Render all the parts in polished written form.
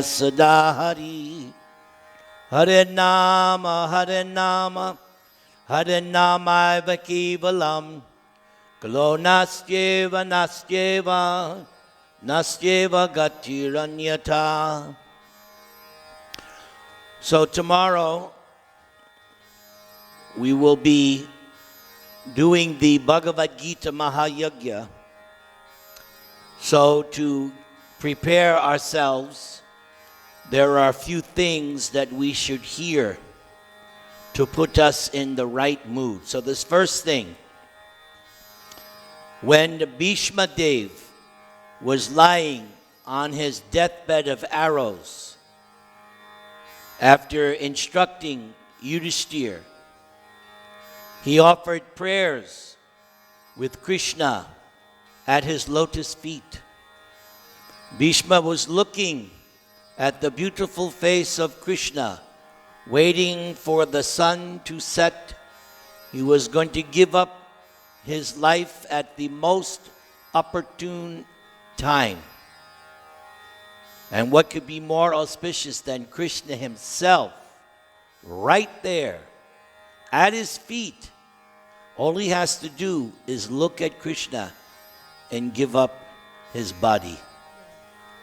Sadahari Hare Nama Hare Nama Hare Nama Kevalam Kalo Nastyeva Nastyeva Nastyeva Gatiranyata. So tomorrow we will be doing the Bhagavad Gita Mahayagya. So to prepare ourselves, there are a few things that we should hear to put us in the right mood. So this first thing, when Bheeshma Dev was lying on his deathbed of arrows, after instructing Yudhishthira, he offered prayers with Krishna at his lotus feet. Bheeshma was looking at the beautiful face of Krishna, waiting for the sun to set. He was going to give up his life at the most opportune time. And what could be more auspicious than Krishna himself, right there, at his feet? All he has to do is look at Krishna and give up his body.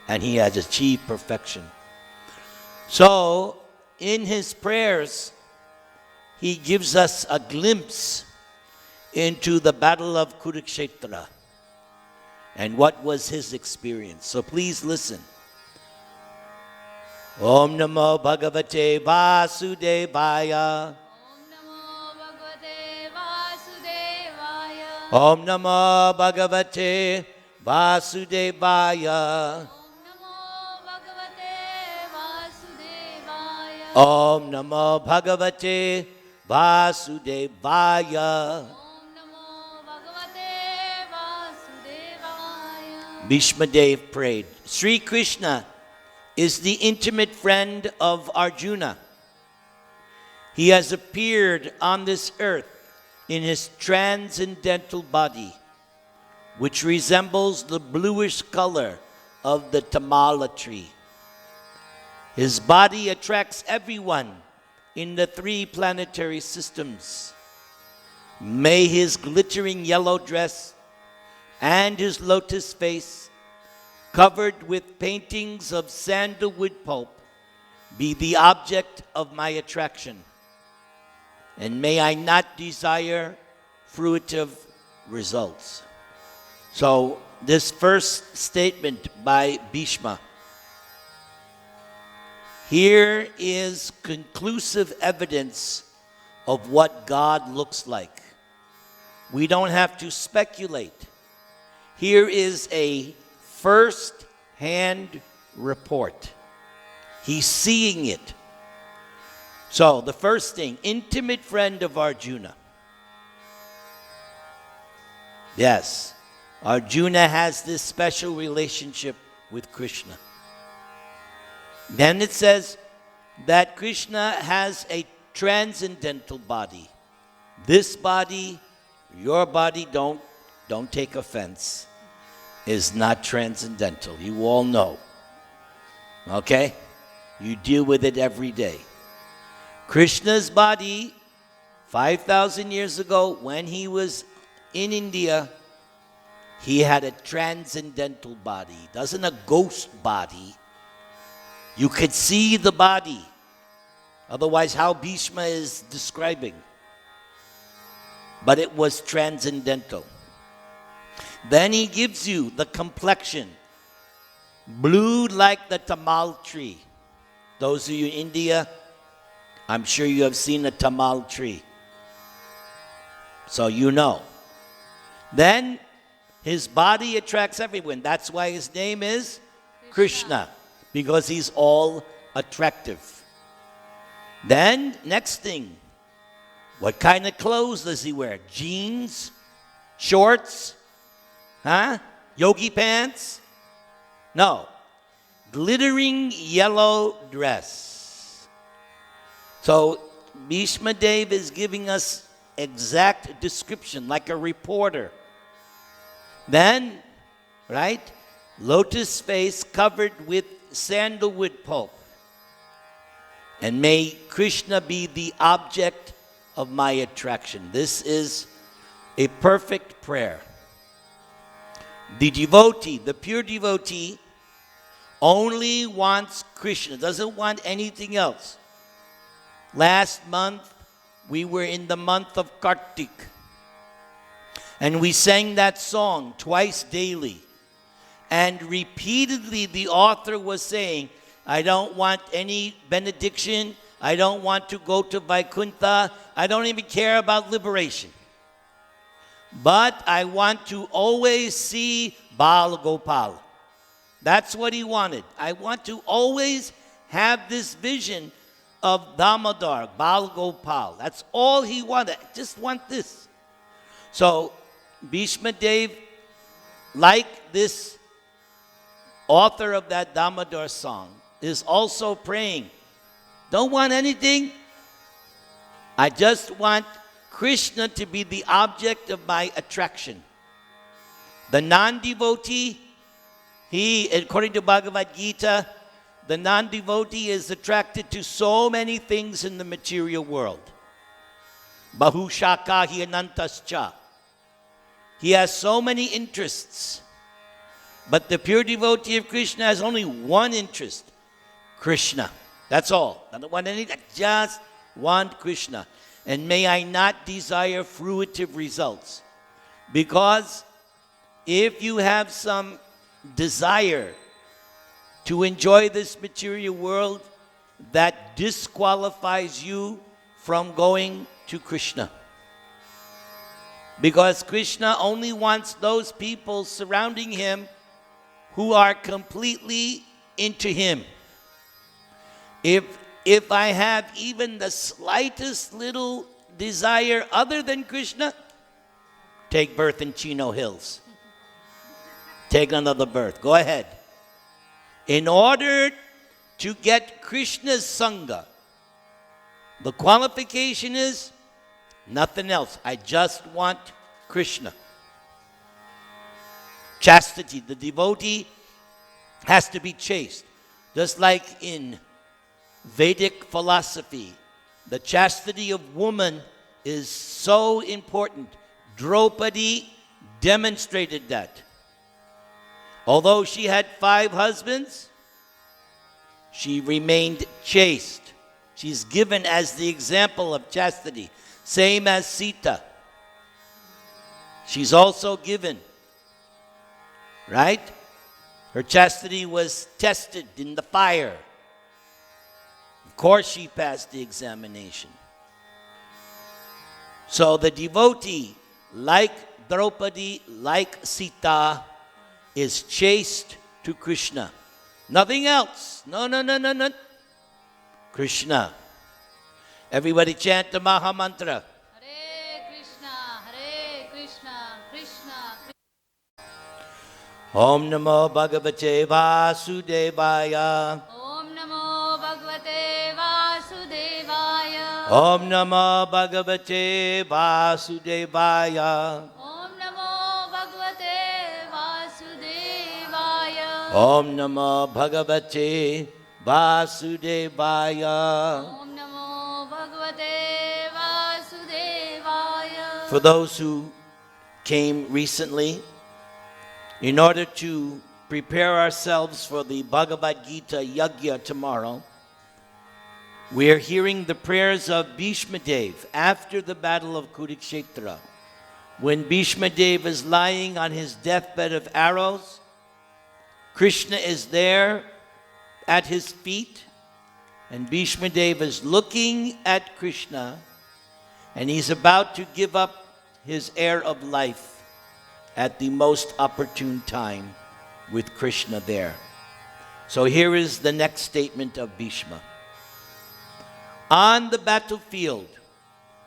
And he has achieved perfection. So, in his prayers, he gives us a glimpse into the battle of Kurukshetra and what was his experience. So please listen. Om Namo Bhagavate Vasudevaya. Om Namo Bhagavate Vasudevaya. Om Namo Bhagavate Vasudevaya. Bheeshma Dev prayed. Sri Krishna is the intimate friend of Arjuna. He has appeared on this earth in his transcendental body, which resembles the bluish color of the tamala tree. His body attracts everyone in the 3 planetary systems. May his glittering yellow dress and his lotus face, covered with paintings of sandalwood pulp, be the object of my attraction. And may I not desire fruitive results. So this first statement by Bheeshma, here is conclusive evidence of what God looks like. We don't have to speculate. Here is a first-hand report. He's seeing it. So the first thing, intimate friend of Arjuna. Yes, Arjuna has this special relationship with Krishna. Then it says that Krishna has a transcendental body. This body, your body, don't take offense, is not transcendental. You all know. Okay? You deal with it every day. Krishna's body, 5,000 years ago, when he was in India, he had a transcendental body. It wasn't a ghost body. You could see the body. Otherwise, how Bheeshma is describing. But it was transcendental. Then he gives you the complexion. Blue like the tamal tree. Those of you in India, I'm sure you have seen a tamal tree. So you know. Then his body attracts everyone. That's why his name is Krishna. Because he's all attractive. Then, next thing. What kind of clothes does he wear? Jeans? Shorts? Yogi pants? No. Glittering yellow dress. So, Bheeshma Dev is giving us exact description, like a reporter. Then, right, lotus face covered with sandalwood pulp. And may Krishna be the object of my attraction. This is a perfect prayer. The devotee, the pure devotee, only wants Krishna, doesn't want anything else. Last month, we were in the month of Kartik. And we sang that song twice daily. And repeatedly the author was saying, I don't want any benediction. I don't want to go to Vaikuntha. I don't even care about liberation. But I want to always see Bal Gopal. That's what he wanted. I want to always have this vision of Damodar, Bal Gopal. That's all he wanted. I just want this. So Bheeshma Dev, like this author of that Damodar song, is also praying, don't want anything. I just want Krishna to be the object of my attraction. The non-devotee, he, according to Bhagavad Gita, the non-devotee is attracted to so many things in the material world. Bahushaka hi anantascha. He has so many interests. But the pure devotee of Krishna has only one interest, Krishna. That's all. I don't want anything. I just want Krishna. And may I not desire fruitive results. Because if you have some desire to enjoy this material world, that disqualifies you from going to Krishna. Because Krishna only wants those people surrounding him who are completely into him. If I have even the slightest little desire other than Krishna, take birth in Chino Hills. Take another birth. Go ahead. In order to get Krishna's Sangha, the qualification is nothing else. I just want Krishna. Chastity. The devotee has to be chaste. Just like in Vedic philosophy, the chastity of woman is so important. Draupadi demonstrated that. Although she had 5 husbands, she remained chaste. She's given as the example of chastity. Same as Sita. She's also given. Right? Her chastity was tested in the fire. Of course she passed the examination. So the devotee, like Draupadi, like Sita, is chaste to Krishna. Nothing else. No. Krishna. Everybody chant the Maha-Mantra. Hare Krishna, Krishna. Om Namo Bhagavate Vasudevaya. Om Namo Bhagavate Vasudevaya. Om Namo Bhagavate Vasudevaya. Om Namo Bhagavate Vasudevaya. Om Namo Bhagavate Vasudevaya. Om Namo Bhagavate Vasudevaya. For those who came recently, in order to prepare ourselves for the Bhagavad Gita Yajna tomorrow, we are hearing the prayers of Bheeshma Dev after the battle of Kurukshetra. When Bheeshma Dev is lying on his deathbed of arrows, Krishna is there at his feet, and Bheeshma Dev is looking at Krishna, and he's about to give up his air of life at the most opportune time with Krishna there. So here is the next statement of Bheeshma. On the battlefield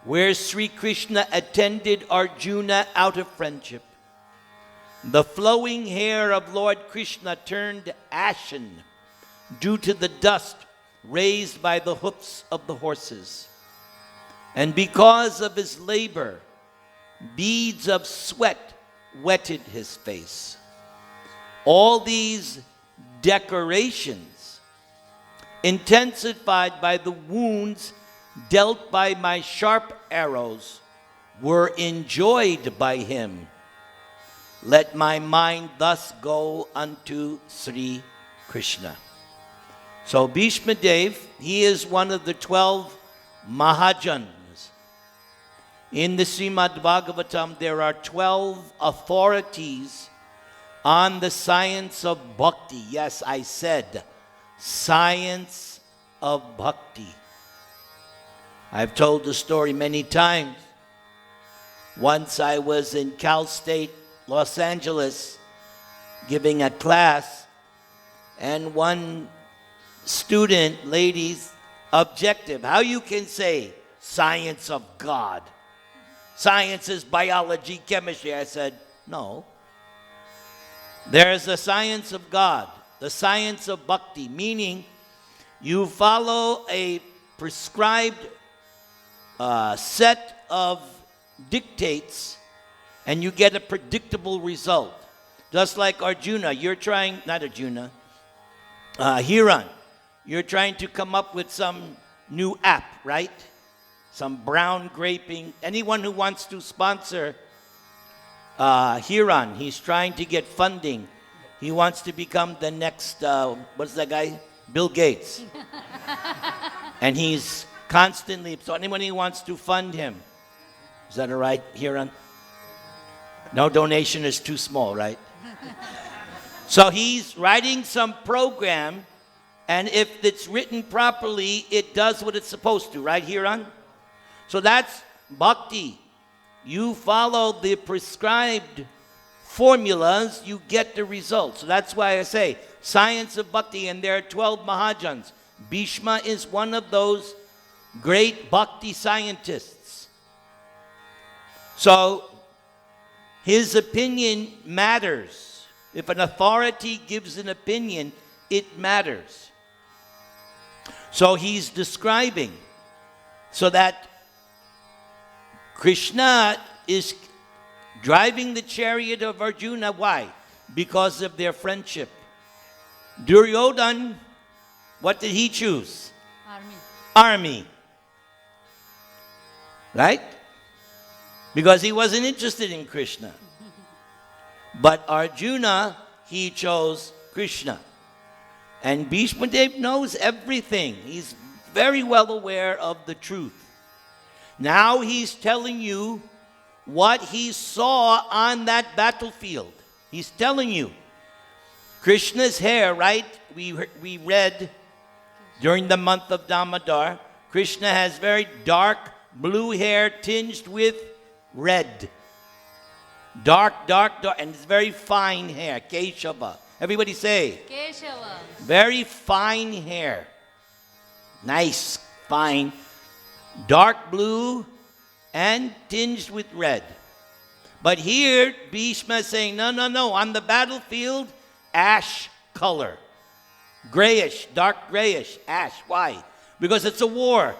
where Sri Krishna attended Arjuna out of friendship, the flowing hair of Lord Krishna turned ashen due to the dust raised by the hoofs of the horses. And because of his labor, beads of sweat wetted his face. All these decorations intensified by the wounds dealt by my sharp arrows, were enjoyed by him. Let my mind thus go unto Sri Krishna. So Bheeshma Dev, he is one of the 12 Mahajans. In the Srimad Bhagavatam, there are 12 authorities on the science of bhakti. Yes, I said science of bhakti. I've told the story many times. Once I was in Cal State, Los Angeles, giving a class, and one student, ladies, objective, how you can say science of God? Science is biology, chemistry. I said, no. There's the science of God, the science of bhakti, meaning you follow a prescribed set of dictates and you get a predictable result. Just like Arjuna, you're trying, not Arjuna, Hiran, you're trying to come up with some new app, right? Some brown graping. Anyone who wants to sponsor Hiran, he's trying to get funding. He wants to become the next, what's that guy? Bill Gates. And he's constantly, so anyone who wants to fund him, is that all right, Hiran? No donation is too small, right? So he's writing some program, and if it's written properly, it does what it's supposed to, right, Hiran? So that's bhakti. You follow the prescribed formulas, you get the results. So that's why I say science of bhakti, and there are 12 Mahajans. Bheeshma is one of those great bhakti scientists. So his opinion matters. If an authority gives an opinion, it matters. So he's describing so that Krishna is driving the chariot of Arjuna. Why? Because of their friendship. Duryodhan, what did he choose? Army. Right? Because he wasn't interested in Krishna. But Arjuna, he chose Krishna. And Bheeshma Dev knows everything. He's very well aware of the truth. Now he's telling you what he saw on that battlefield. He's telling you. Krishna's hair, right? We read during the month of Damodar, Krishna has very dark blue hair tinged with red. Dark, and it's very fine hair. Keshava. Everybody say. Keshava. Very fine hair. Nice, fine. Dark blue and tinged with red. But here, Bheeshma is saying, no. On the battlefield, ash color. Grayish, dark grayish, ash. Why? Because it's a war.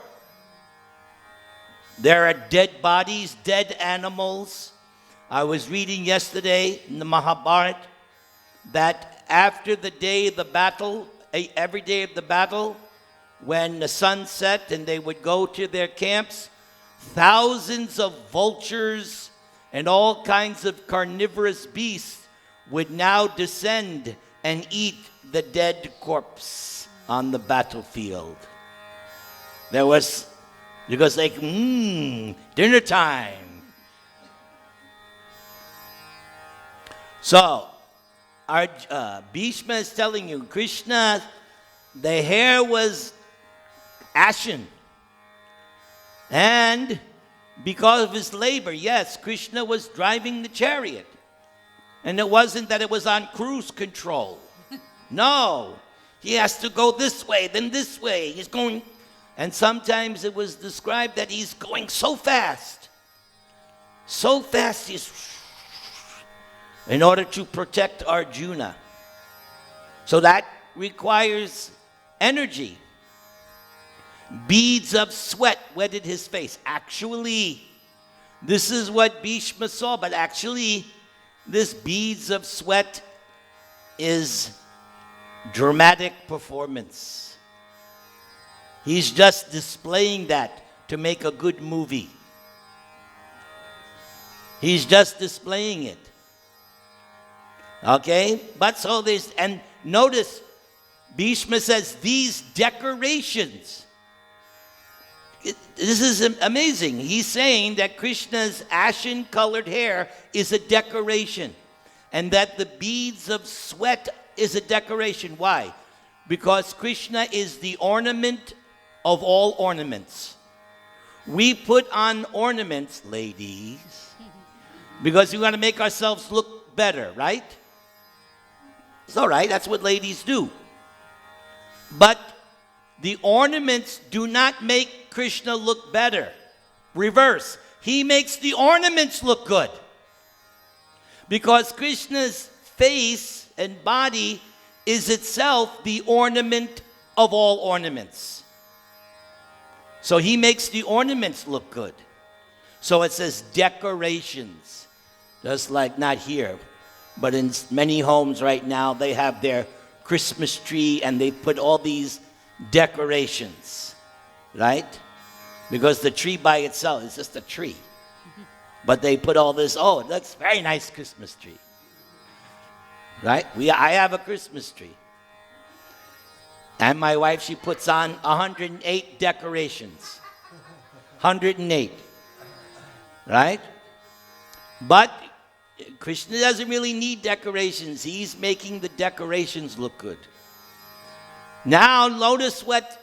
There are dead bodies, dead animals. I was reading yesterday in the Mahabharata that after the day of the battle, every day of the battle, when the sun set and they would go to their camps, thousands of vultures and all kinds of carnivorous beasts would now descend and eat the dead corpse on the battlefield. There was, because like, dinner time. So, our Bheeshma is telling you, Krishna, the hair was ashen. And because of his labor, yes, Krishna was driving the chariot. And it wasn't that it was on cruise control. No, he has to go this way, then this way. He's going, and sometimes it was described that he's going so fast. So fast, he's in order to protect Arjuna. So that requires energy. Beads of sweat wetted his face. Actually, this is what Bheeshma saw, but actually, this beads of sweat is dramatic performance. He's just displaying that to make a good movie. He's just displaying it. Okay? But so there's, and notice, Bheeshma says, these decorations. This is amazing. He's saying that Krishna's ashen-colored hair is a decoration. And that the beads of sweat is a decoration. Why? Because Krishna is the ornament of all ornaments. We put on ornaments, ladies, because we want to make ourselves look better, right? It's all right. That's what ladies do. But the ornaments do not make Krishna look better. Reverse. He makes the ornaments look good. Because Krishna's face and body is itself the ornament of all ornaments. So he makes the ornaments look good. So it says decorations. Just like, not here, but in many homes right now, they have their Christmas tree and they put all these decorations, right? Because the tree by itself is just a tree. But they put all this, oh, that's a very nice Christmas tree. Right? I have a Christmas tree. And my wife, she puts on 108 decorations. 108. Right? But Krishna doesn't really need decorations. He's making the decorations look good. Now, notice what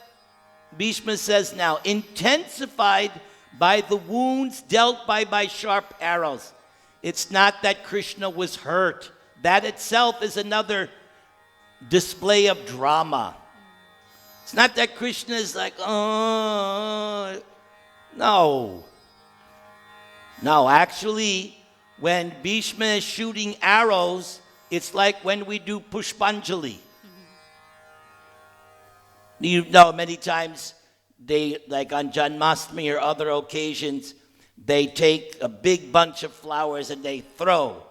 Bheeshma says now. Intensified by the wounds dealt by sharp arrows. It's not that Krishna was hurt. That itself is another display of drama. It's not that Krishna is like, oh, no. No, actually, when Bheeshma is shooting arrows, it's like when we do Pushpanjali. You know, many times, they, like on Janmashtami or other occasions, they take a big bunch of flowers and they throw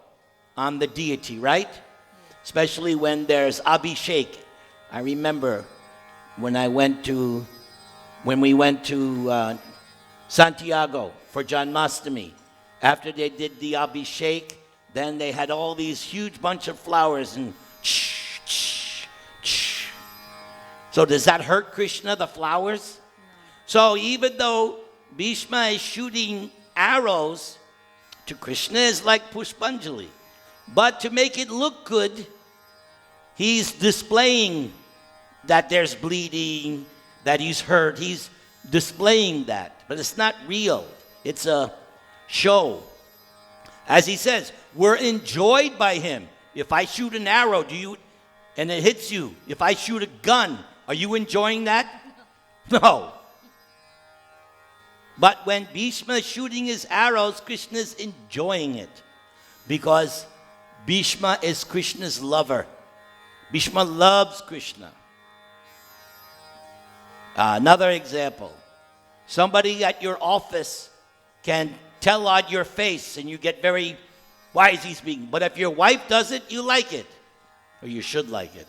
on the deity, right? Especially when there's Abhishek. I remember when we went to Santiago for Janmashtami. After they did the Abhishek, then they had all these huge bunch of flowers and So does that hurt Krishna, the flowers? So even though Bheeshma is shooting arrows, to Krishna is like Pushpanjali. But to make it look good, he's displaying that there's bleeding, that he's hurt. He's displaying that. But it's not real. It's a show. As he says, we're enjoyed by him. If I shoot an arrow, and it hits you, if I shoot a gun, are you enjoying that? No. But when Bheeshma is shooting his arrows, Krishna is enjoying it. Because Bheeshma is Krishna's lover. Bheeshma loves Krishna. Another example. Somebody at your office can tell on your face and you get very, why is he speaking? But if your wife does it, you like it. Or you should like it.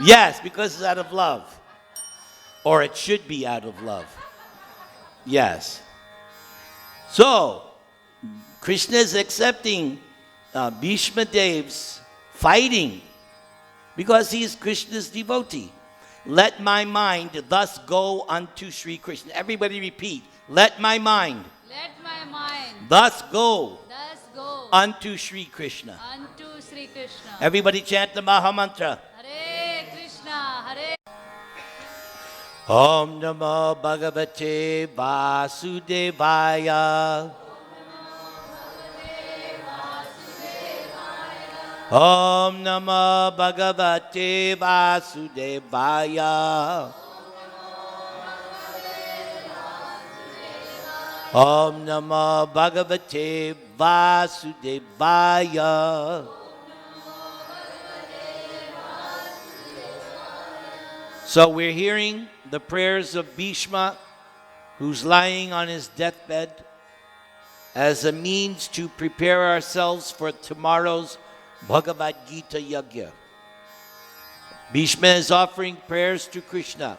Yes, because it's out of love. Or it should be out of love. Yes. So, Krishna is accepting Bheeshma Dev's fighting because he is Krishna's devotee. Let my mind thus go unto Sri Krishna. Everybody repeat. Let my mind. Let my mind. Thus go. Thus go. Unto Sri Krishna. Unto Sri Krishna. Everybody chant the Maha-Mantra. Hare Krishna. Hare. Om Namo Bhagavate Vasudevaya. Om Namo Bhagavate Vasudevaya. Om Namo Bhagavate Vasudevaya. So we're hearing the prayers of Bheeshma, who's lying on his deathbed, as a means to prepare ourselves for tomorrow's Bhagavad Gita Yajna. Bheeshma is offering prayers to Krishna.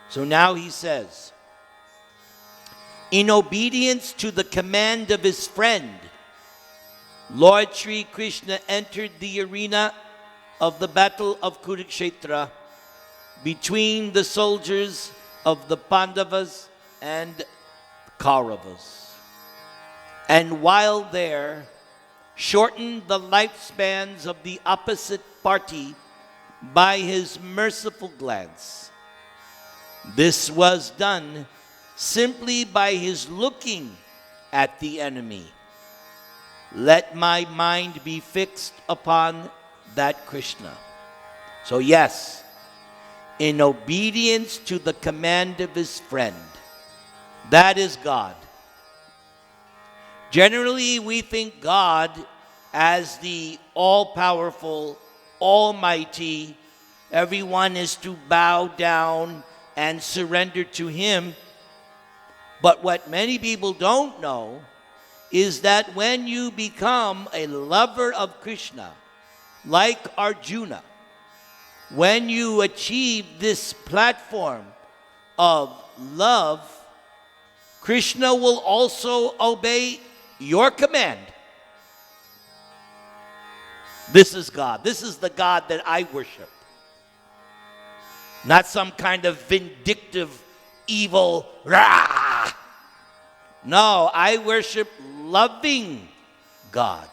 So now he says, in obedience to the command of his friend, Lord Sri Krishna entered the arena of the battle of Kurukshetra between the soldiers of the Pandavas and Kauravas. And while there, shortened the lifespans of the opposite party by his merciful glance. This was done simply by his looking at the enemy. Let my mind be fixed upon that Krishna. So yes, in obedience to the command of his friend, that is God. Generally, we think God as the all-powerful, almighty. Everyone is to bow down and surrender to him. But what many people don't know is that when you become a lover of Krishna, like Arjuna, when you achieve this platform of love, Krishna will also obey your command. This is God. This is the God that I worship. Not some kind of vindictive, evil, rah! No, I worship loving God.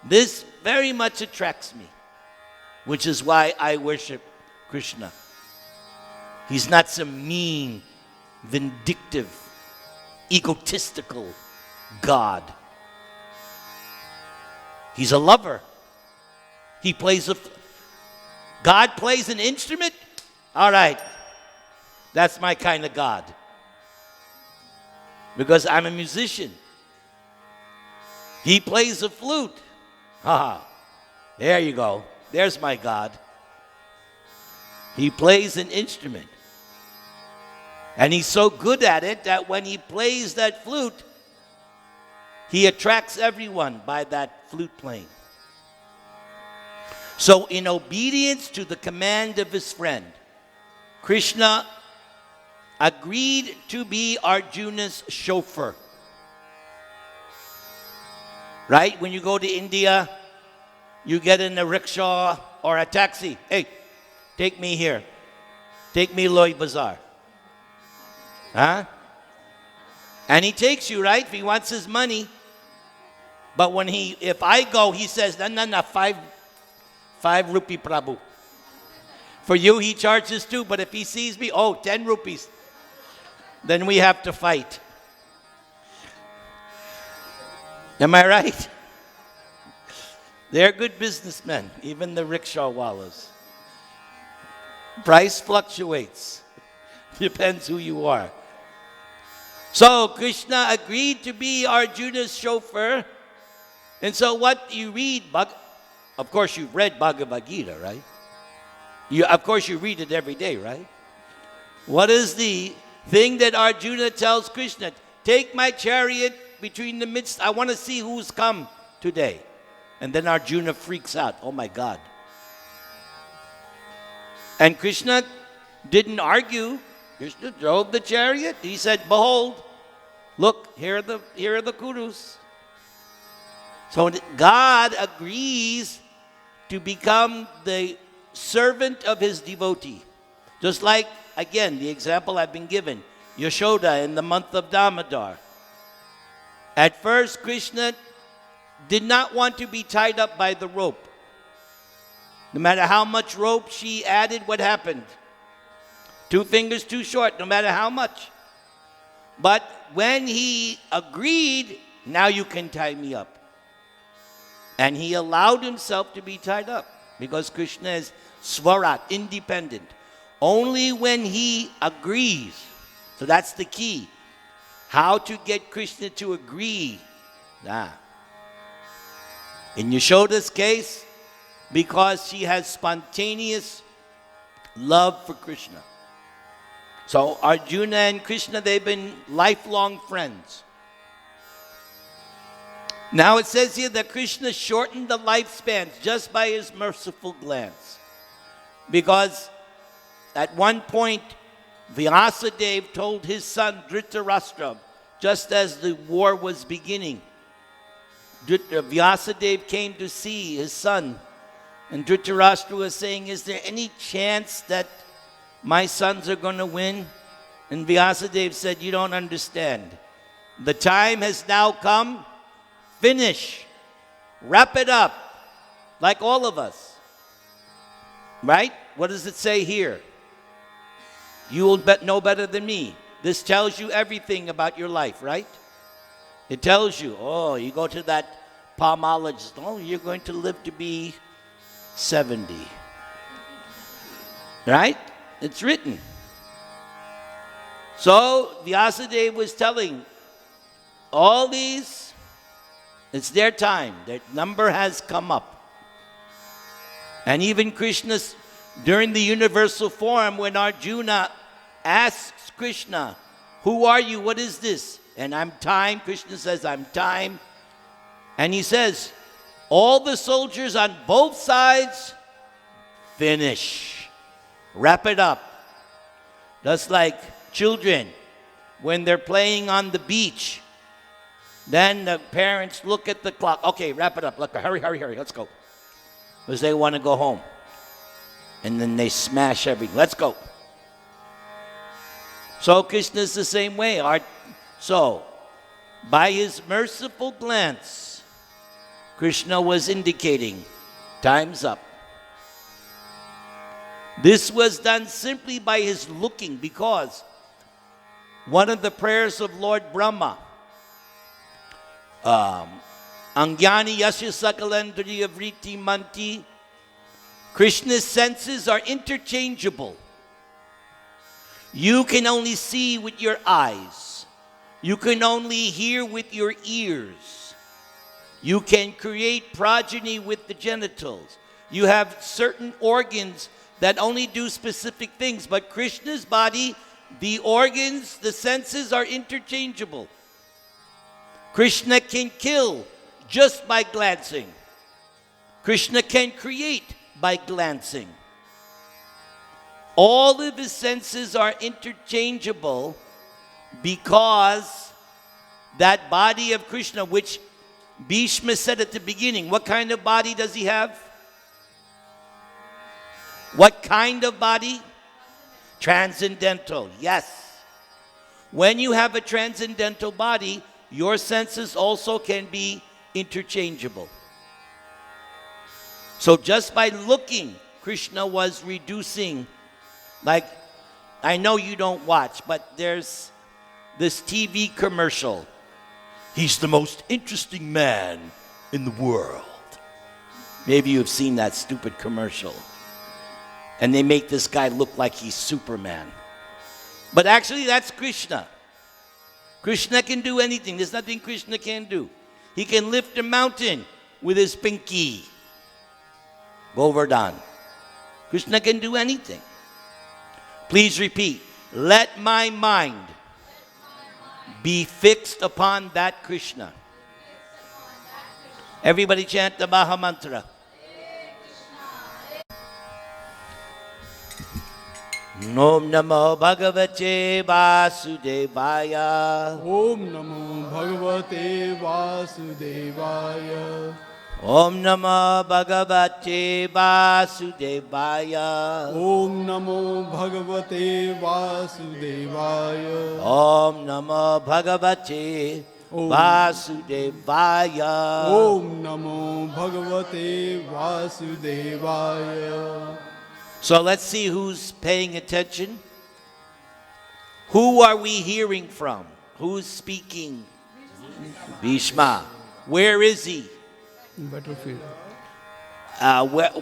This very much attracts me, which is why I worship Krishna. He's not some mean, vindictive, egotistical God. He's a lover. He plays God plays an instrument? All right. That's my kind of God. Because I'm a musician. He plays a flute. Ha! There you go. There's my God. He plays an instrument. And he's so good at it that when he plays that flute, he attracts everyone by that flute playing. So in obedience to the command of his friend, Krishna agreed to be Arjuna's chauffeur. Right? When you go to India, you get in a rickshaw or a taxi. Hey, take me here. Take me Loi Bazaar. Huh? And he takes you, right? If he wants his money. But if I go, he says, no, 5 rupee Prabhu. For you, he charges 2, but if he sees me, 10 rupees. Then we have to fight. Am I right? They're good businessmen, even the rickshaw wallas. Price fluctuates. Depends who you are. So Krishna agreed to be Arjuna's chauffeur. And so what you read, of course you've read Bhagavad Gita, right? Of course you read it every day, right? What is the thing that Arjuna tells Krishna? Take my chariot between the midst. I want to see who's come today. And then Arjuna freaks out. Oh my God. And Krishna didn't argue. Krishna drove the chariot. He said, behold, look, here are the Kurus. So God agrees to become the servant of his devotee. Just like, again, the example I've been given, Yashoda in the month of Damodar. At first, Krishna did not want to be tied up by the rope. No matter how much rope she added, what happened? 2 fingers too short, no matter how much. But when he agreed, now you can tie me up. And he allowed himself to be tied up because Krishna is Swarat, independent. Only when he agrees. So that's the key. How to get Krishna to agree. In Yashoda's case, because she has spontaneous love for Krishna. So Arjuna and Krishna, they've been lifelong friends. Now it says here that Krishna shortened the lifespans just by his merciful glance. Because at one point, Vyasadeva told his son Dhritarashtra, just as the war was beginning, Vyasadeva came to see his son, and Dhritarashtra was saying, is there any chance that my sons are going to win? And Vyasadeva said, you don't understand. The time has now come. Finish. Wrap it up. Like all of us. Right? What does it say here? You will know better than me. This tells you everything about your life, right? It tells you, oh, you go to that palmologist, oh, you're going to live to be 70. Right? It's written. So, Vyasadeva was telling all these, it's their time. Their number has come up. And even Krishna, during the universal forum, when Arjuna asks Krishna, who are you? What is this? And I'm time. Krishna says, I'm time. And he says, all the soldiers on both sides, finish. Wrap it up. Just like children, when they're playing on the beach, then the parents look at the clock. Okay, wrap it up. Look, hurry, let's go. Because they want to go home. And then they smash everything. Let's go. So Krishna is the same way. So, by his merciful glance, Krishna was indicating, time's up. This was done simply by his looking, because one of the prayers of Lord Brahma, Angyani Yasya Sakalandriya Vritti Manti, Krishna's senses are interchangeable. You can only see with your eyes. You can only hear with your ears. You can create progeny with the genitals. You have certain organs that only do specific things. But Krishna's body, the organs, the senses are interchangeable. Krishna can kill just by glancing. Krishna can create by glancing. All of his senses are interchangeable because that body of Krishna, which Bheeshma said at the beginning, what kind of body does he have? What kind of body? Transcendental, yes. When you have a transcendental body, your senses also can be interchangeable. So just by looking, Krishna was reducing. Like, I know you don't watch, but there's this TV commercial. He's the most interesting man in the world. Maybe you've seen that stupid commercial. And they make this guy look like he's Superman. But actually, that's Krishna. Krishna can do anything. There's nothing Krishna can't do. He can lift a mountain with his pinky. Govardhan. Krishna can do anything. Please repeat. Let my mind be fixed upon that Krishna. Everybody chant the Maha-Mantra. Om Namo Bhagavate Vasudevaya. Om Namo Bhagavate Vasudevaya. Om Namo Bhagavate Vasudevaya. Om Namo Bhagavate Vasudevaya. Om Namo Bhagavate Vasudevaya. Om Namo Bhagavate Vasudevaya. So let's see who's paying attention. Who are we hearing from? Who's speaking? Bheeshma. Where is he? Battlefield.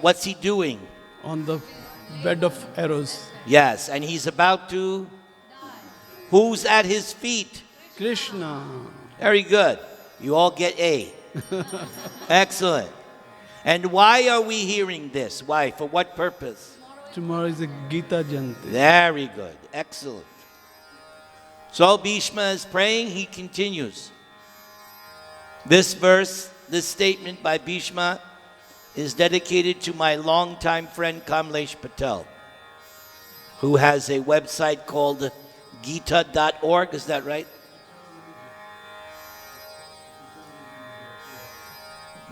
What's he doing? On the bed of arrows. Yes, and he's about to. Who's at his feet? Krishna. Very good. You all get A. Excellent. And why are we hearing this? Why? For what purpose? Tomorrow is the Gita Jayanti. Very good. Excellent. So Bheeshma is praying. He continues. This verse, this statement by Bheeshma is dedicated to my longtime friend Kamlesh Patel, who has a website called Gita.org. Is that right?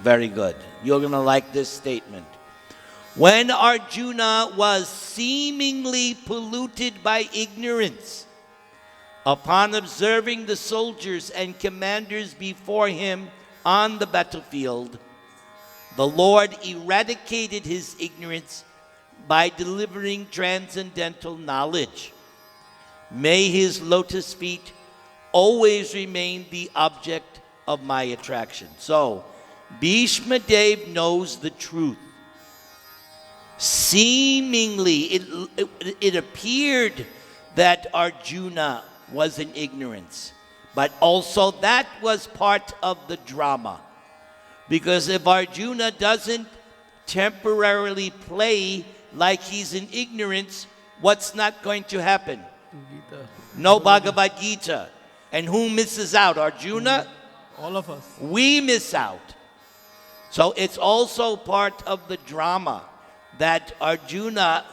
Very good. You're going to like this statement. When Arjuna was seemingly polluted by ignorance, upon observing the soldiers and commanders before him on the battlefield, the Lord eradicated his ignorance by delivering transcendental knowledge. May his lotus feet always remain the object of my attraction. So, Bheeshma Dev knows the truth. Seemingly, it appeared that Arjuna was in ignorance. But also that was part of the drama. Because if Arjuna doesn't temporarily play like he's in ignorance, what's not going to happen? Gita. No Bhagavad Gita. And who misses out? Arjuna? All of us. We miss out. So it's also part of the drama that Arjuna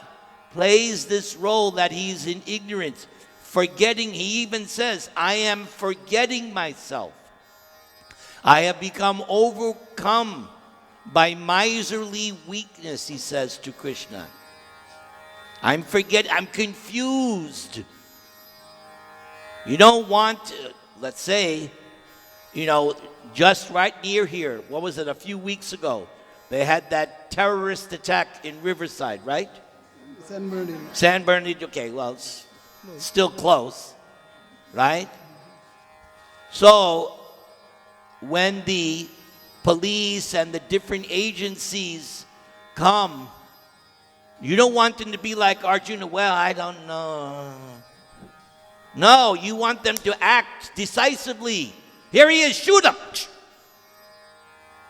plays this role that he's in ignorance. Forgetting, he even says, I am forgetting myself. I have become overcome by miserly weakness, he says to Krishna. I'm confused. You don't want, let's say, just right near here, what was it, a few weeks ago, they had that terrorist attack in Riverside, right? San Bernardino. San Bernardino, okay, well, it's still close, right? So, when the police and the different agencies come, you don't want them to be like Arjuna, well, I don't know. No, you want them to act decisively. Here he is, shoot him.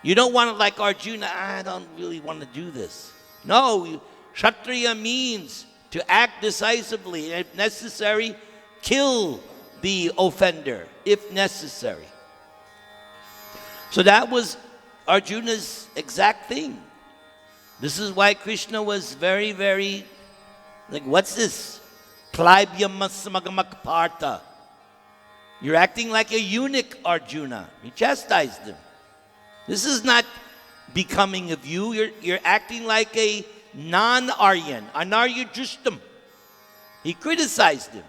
You don't want it like Arjuna, I don't really want to do this. No, Kshatriya means to act decisively, and if necessary, kill the offender, if necessary. So that was Arjuna's exact thing. This is why Krishna was very, very, like, what's this? Partha. You're acting like a eunuch, Arjuna. He chastised him. This is not becoming of you. You're acting like a non-Aryan, Anarya Justam. He criticized him.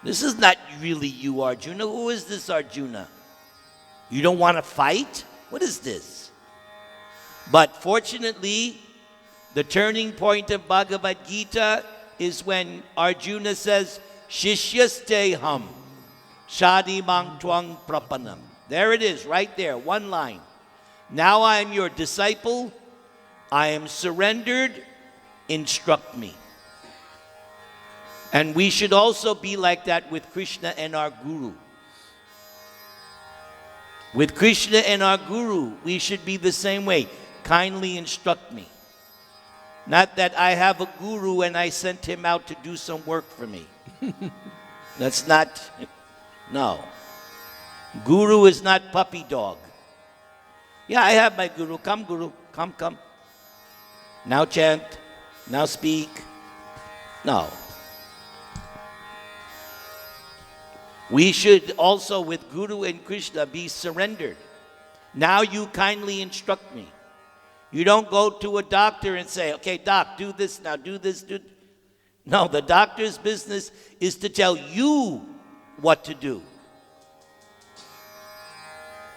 This is not really you, Arjuna. Who is this Arjuna? You don't want to fight? What is this? But fortunately, the turning point of Bhagavad Gita is when Arjuna says, Shishyaste ham, shadi mang twang prapanam. There it is, right there, one line. Now I am your disciple. I am surrendered. Instruct me. And we should also be like that with Krishna and our Guru. With Krishna and our Guru, we should be the same way. Kindly instruct me. Not that I have a Guru and I sent him out to do some work for me. That's not, no. Guru is not puppy dog. Yeah, I have my Guru. Come, Guru. Come, come. Now chant. Now speak. No. We should also, with Guru and Krishna, be surrendered. Now you kindly instruct me. You don't go to a doctor and say, okay, doc, do this now, do this, do. No, the doctor's business is to tell you what to do.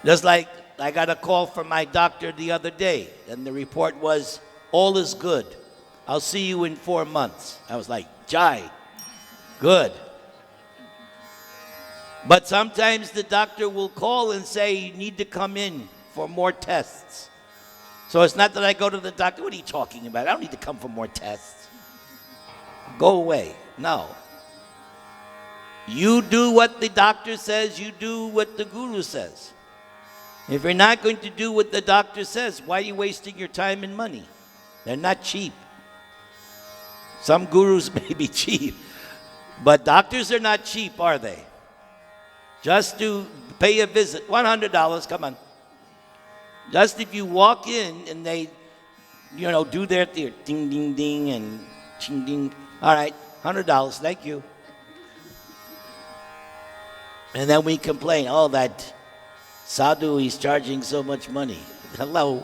Just like I got a call from my doctor the other day, and the report was, all is good. I'll see you in 4 months. I was like, Jai, good. But sometimes the doctor will call and say, you need to come in for more tests. So it's not that I go to the doctor, what are you talking about? I don't need to come for more tests. Go away. No. You do what the doctor says, you do what the Guru says. If you're not going to do what the doctor says, why are you wasting your time and money? They're not cheap. Some gurus may be cheap, but doctors are not cheap, are they? Just to pay a visit, $100, come on. Just if you walk in and they, do their ding, ding, ding, and ching, ding. All right, $100, thank you. And then we complain, oh, that sadhu, he's charging so much money. Hello.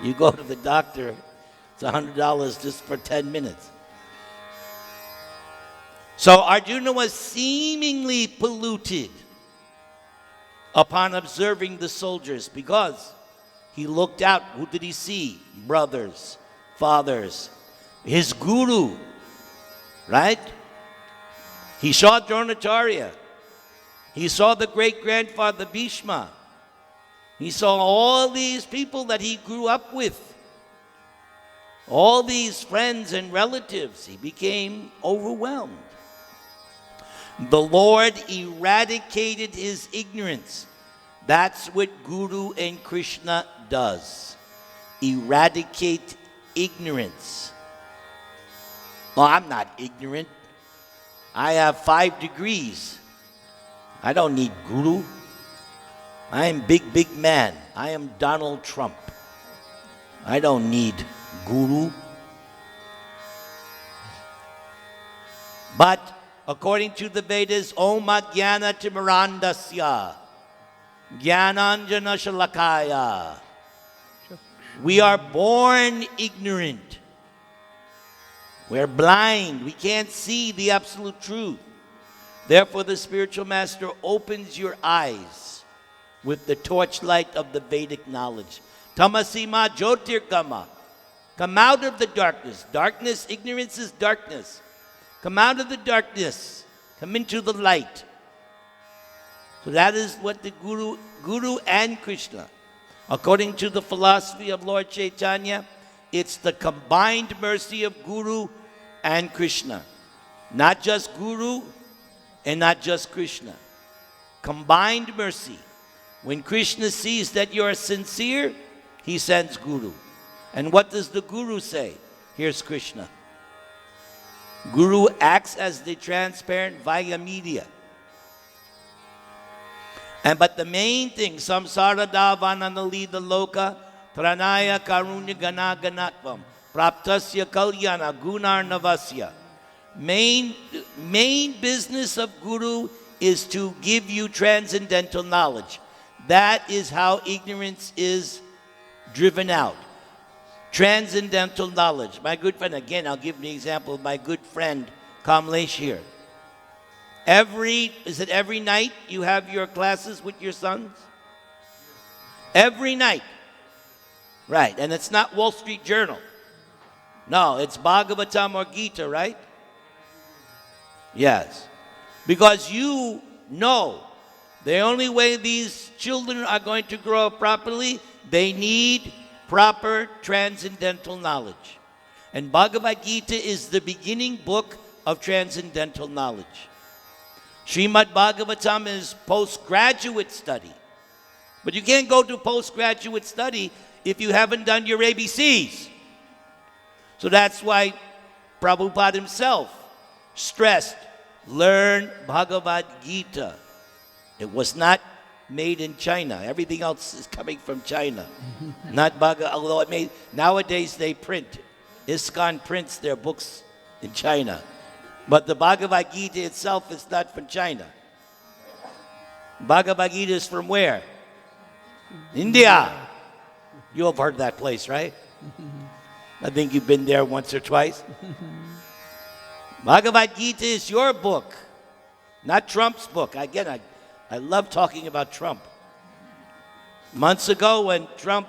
You go to the doctor, it's $100 just for 10 minutes. So Arjuna was seemingly polluted upon observing the soldiers because he looked out. Who did he see? Brothers, fathers, his guru, right? He saw Dronacharya. He saw the great-grandfather Bheeshma. He saw all these people that he grew up with. All these friends and relatives. He became overwhelmed. The Lord eradicated his ignorance. That's what Guru and Krishna does. Eradicate ignorance. Well, I'm not ignorant. I have 5 degrees. I don't need Guru. I am big man. I am Donald Trump. I don't need Guru. But according to the Vedas, Om Ajnana Timirandasya Jnananjana Shalakaya. We are born ignorant. We're blind. We can't see the absolute truth. Therefore, the spiritual master opens your eyes with the torchlight of the Vedic knowledge. Tamasima Jyotirgama. Come out of the darkness. Darkness, ignorance is darkness. Come out of the darkness. Come into the light. So that is what the Guru and Krishna, according to the philosophy of Lord Chaitanya, it's the combined mercy of Guru and Krishna. Not just Guru and not just Krishna. Combined mercy. When Krishna sees that you are sincere, he sends Guru. And what does the Guru say? Here's Krishna. Guru acts as the transparent via media. But the main thing, samsara davananalida loka pranaya karunya gana ganatvam praptasya kalyana gunar navasya. Main business of Guru is to give you transcendental knowledge. That is how ignorance is driven out. Transcendental knowledge. My good friend, again, I'll give you an example of my good friend Kamlesh here. Every night you have your classes with your sons? Every night. Right, and it's not Wall Street Journal. No, it's Bhagavatam or Gita, right? Yes. Because you know the only way these children are going to grow up properly, they need proper transcendental knowledge. And Bhagavad Gita is the beginning book of transcendental knowledge. Srimad Bhagavatam is postgraduate study. But you can't go to postgraduate study if you haven't done your ABCs. So that's why Prabhupada himself stressed, learn Bhagavad Gita. It was not made in China. Everything else is coming from China. Not Bhagavad, although nowadays they print. ISKCON prints their books in China. But the Bhagavad Gita itself is not from China. Bhagavad Gita is from where? India. You have heard that place, right? I think you've been there once or twice. Bhagavad Gita is your book, not Trump's book. Again, I love talking about Trump. Months ago when Trump,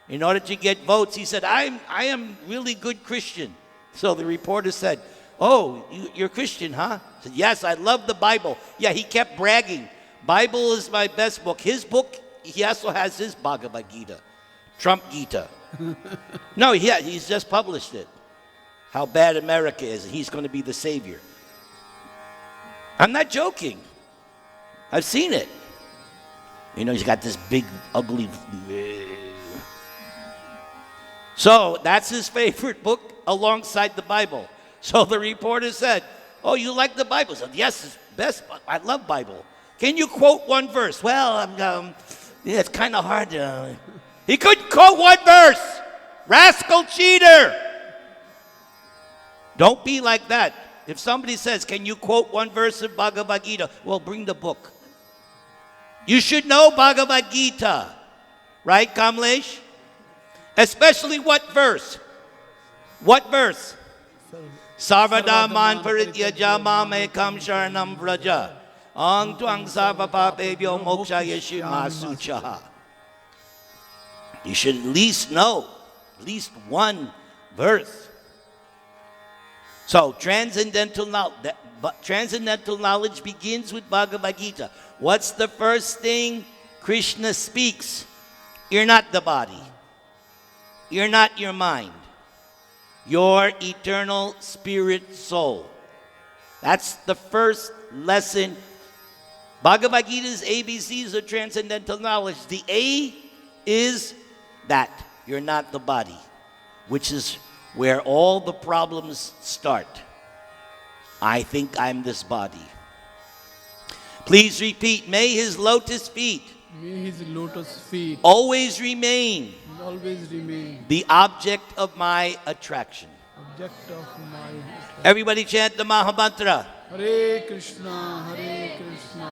in order to get votes, he said, I am really good Christian. So the reporter said, oh, you're Christian, huh? I said, yes, I love the Bible. Yeah, he kept bragging. Bible is my best book. His book, he also has his Bhagavad Gita. Trump Gita. No, yeah, he's just published it. How bad America is, and he's going to be the savior. I'm not joking. I've seen it. You know, he's got this big, ugly... So that's his favorite book alongside the Bible. So the reporter said, oh, you like the Bible? I said, yes, it's best. I love Bible. Can you quote one verse? Well, yeah, it's kind of hard. He couldn't quote one verse. Rascal cheater. Don't be like that. If somebody says, can you quote one verse of Bhagavad Gita? Well, bring the book. You should know Bhagavad Gita. Right, Kamlesh? Especially what verse? What verse? Sarvadaman parityaja mamekam sharanam vraja. Ang tuang sarvapapebyo moksha yeshimasuchaha. You should at least know at least one verse. So transcendental knowledge begins with Bhagavad Gita. What's the first thing Krishna speaks? You're not the body. You're not your mind. Your eternal spirit soul. That's the first lesson. Bhagavad Gita's ABCs of transcendental knowledge. The A is that you're not the body, which is where all the problems start. I think I'm this body. Please repeat, may his lotus feet May his lotus feet always remain always remain the object of my attraction. object of my. Everybody chant the Maha-Mantra. Hare Krishna, Hare Krishna.